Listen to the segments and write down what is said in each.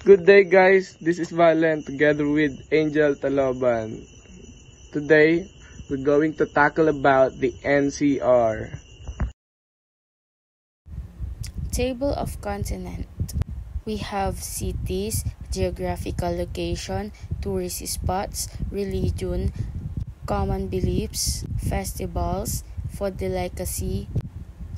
Good day guys, this is Valen together with Angel Taloban. Today, we're going to tackle about the NCR. Table of continent. We have cities, geographical location, tourist spots, religion, common beliefs, festivals, food delicacy,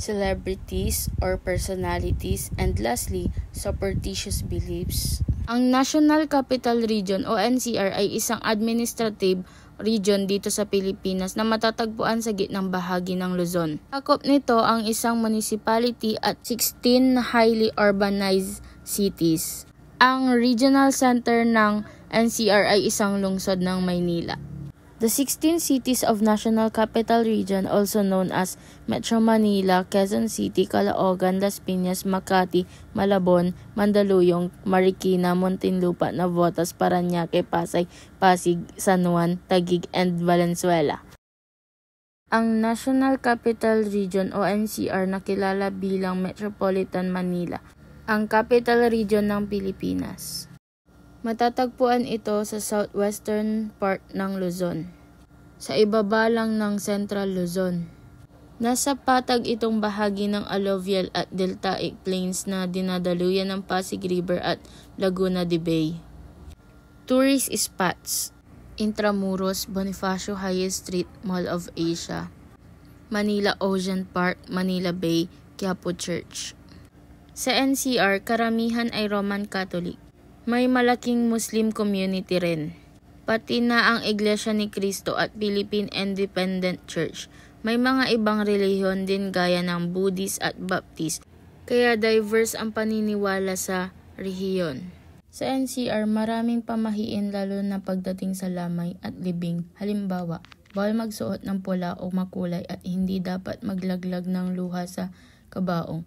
celebrities or personalities, and lastly, superstitious beliefs. Ang National Capital Region o NCR ay isang administrative region dito sa Pilipinas na matatagpuan sa gitnang bahagi ng Luzon. Sakop nito ang isang municipality at 16 highly urbanized cities. Ang regional center ng NCR ay isang lungsod ng Maynila. The 16 cities of National Capital Region, also known as Metro Manila, Quezon City, Caloocan, Las Piñas, Makati, Malabon, Mandaluyong, Marikina, Muntinlupa, Navotas, Parañaque, Pasay, Pasig, San Juan, Taguig, and Valenzuela. Ang National Capital Region o NCR nakilala bilang Metropolitan Manila, ang capital region ng Pilipinas. Matatagpuan ito sa southwestern part ng Luzon, sa ibaba lang ng Central Luzon. Nasa patag itong bahagi ng alluvial at deltaic plains na dinadaluyan ng Pasig River at Laguna de Bay. Tourist spots: Intramuros, Bonifacio High Street, Mall of Asia, Manila Ocean Park, Manila Bay, Quiapo Church. Sa NCR, karamihan ay Roman Catholic. May malaking Muslim community rin, pati na ang Iglesia ni Cristo at Philippine Independent Church. May mga ibang relihiyon din gaya ng Buddhist at Baptist, kaya diverse ang paniniwala sa rehiyon. Sa NCR, maraming pamahiin lalo na pagdating sa lamay at libing. Halimbawa, bawal magsuot ng pula o makulay at hindi dapat maglaglag ng luha sa kabaong.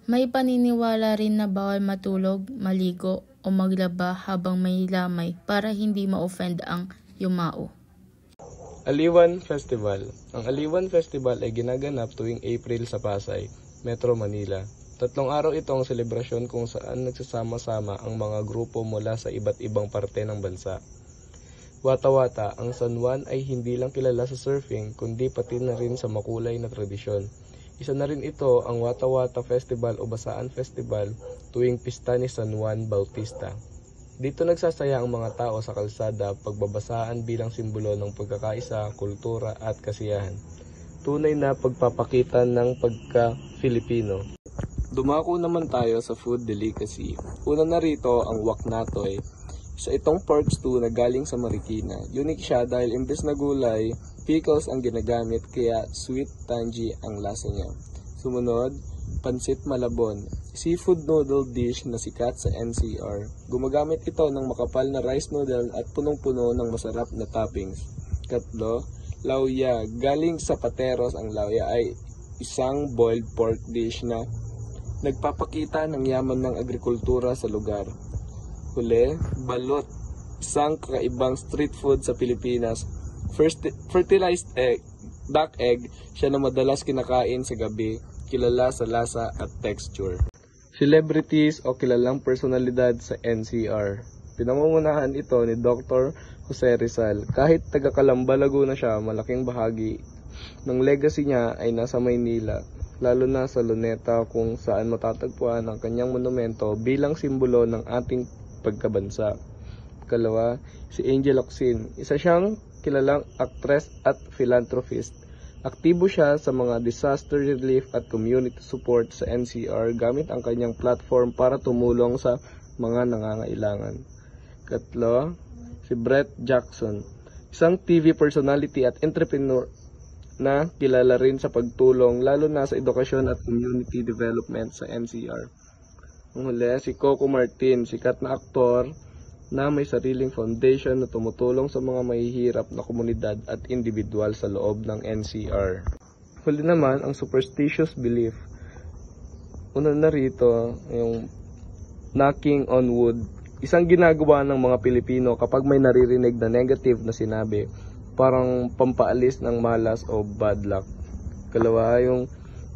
May paniniwala rin na bawal matulog, maligo, o maglaba habang may lamay para hindi ma-offend ang yumao. Aliwan Festival. Ang Aliwan Festival ay ginaganap tuwing April sa Pasay, Metro Manila. 3 araw itong selebrasyon kung saan nagsasama-sama ang mga grupo mula sa iba't ibang parte ng bansa. Wata-wata, ang San Juan ay hindi lang kilala sa surfing kundi pati na rin sa makulay na tradisyon. Isa na rin ito ang Wata-Wata Festival o Basaan Festival tuwing pista ni San Juan Bautista. Dito nagsasaya ang mga tao sa kalsada pagbabasaan bilang simbolo ng pagkakaisa, kultura at kasiyahan. Tunay na pagpapakita ng pagka-Filipino. Dumako naman tayo sa food delicacy. Una na rito ang wak natoy. Isa itong pork stew na galing sa Marikina. Unique siya dahil imbes na gulay, pickles ang ginagamit kaya sweet tangy ang lasa niya. Sumunod, Pansit Malabon, seafood noodle dish na sikat sa NCR. Gumagamit ito ng makapal na rice noodle at punong-puno ng masarap na toppings. Katlo, Lauya. Galing sa Pateros, ang lauya ay isang boiled pork dish na nagpapakita ng yaman ng agrikultura sa lugar. Huli, Balot. Isang kakaibang street food sa Pilipinas. Fertilized egg, duck egg, siya na madalas kinakain sa gabi, kilala sa lasa at texture. Celebrities o kilalang personalidad sa NCR. Pinangungunahan ito ni Dr. Jose Rizal. Kahit taga Calamba, Laguna siya, malaking bahagi ng legacy niya ay nasa Maynila, lalo na sa Luneta kung saan matatagpuan ang kanyang monumento bilang simbolo ng ating pagkabansa. Kalawa, si Angel Locsin. Isa siyang kilalang actress at philanthropist. Aktibo siya sa mga disaster relief at community support sa NCR gamit ang kanyang platform para tumulong sa mga nangangailangan. Katlo, si Brett Jackson. Isang TV personality at entrepreneur na kilala rin sa pagtulong lalo na sa edukasyon at community development sa NCR. Ang huli, si Coco Martin, sikat na aktor na may sariling foundation na tumutulong sa mga mahihirap na komunidad at individual sa loob ng NCR. Huli naman, ang superstitious belief. Una na rito, yung knocking on wood. Isang ginagawa ng mga Pilipino kapag may naririnig na negative na sinabi, parang pampaalis ng malas o bad luck. Kalawa, yung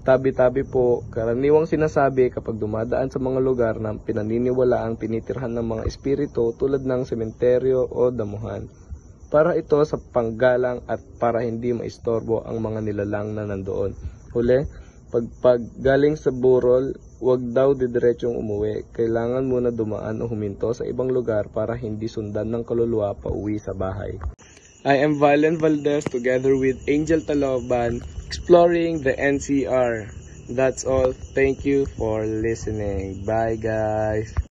tabi-tabi po, karaniwang sinasabi kapag dumadaan sa mga lugar na pinaniniwalaang tinitirhan ng mga espiritu tulad ng sementeryo o damuhan. Para ito sa panggalang at para hindi maistorbo ang mga nilalang na nandoon. Huli, pag galing sa burol, huwag daw didiretsong umuwi. Kailangan muna dumaan o huminto sa ibang lugar para hindi sundan ng kaluluwa pa uwi sa bahay. I am Valen Valdez together with Angel Taloban exploring the NCR. That's all. Thank you for listening. Bye guys.